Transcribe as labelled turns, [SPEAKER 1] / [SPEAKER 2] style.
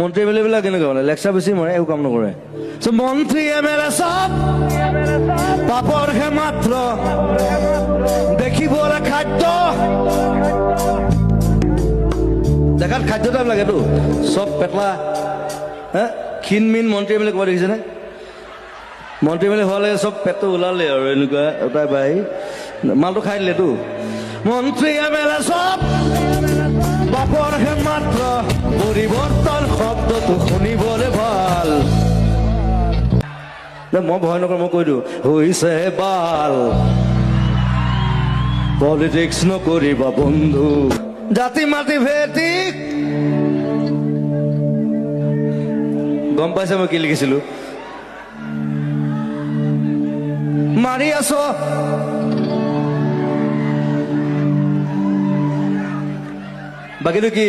[SPEAKER 1] মন্ত্ৰী M L এ বিলাক কেনেকুৱা মানে লেকচাৰ বেছি মাৰে, একো কাম নকৰে। মন্ত্ৰী এম এল এ চব পাপৰহে মাত্ৰ, দেখিবলৈ খাদ্য, দেখাত খাদ্য টাইপ লাগেতো, চব পেটলা হে ক্ষীণ মিন মন্ত্ৰী এম এল এ ক'ৰবাত দেখিছেনে? মন্ত্ৰী এম এল এ হোৱা লাগে চব পেটটো ওলালে আৰু এনেকুৱা এটাই বাই মালটো খাই দিলেতো। মন্ত্ৰী এম এল এ চব বাপৰহে মাত্ৰ, পৰিৱৰ্তন শব্দটো শুনিবলৈ ভাল। মই ভয় নকৰোঁ, মই কৈ দিওঁ হৈছে বাল। পলিটিক্স নকৰিবা বন্ধু, জাতি মাতি ভেটি। গম পাইছে মই কি লিখিছিলো? মাৰি আছ বাকীটো কি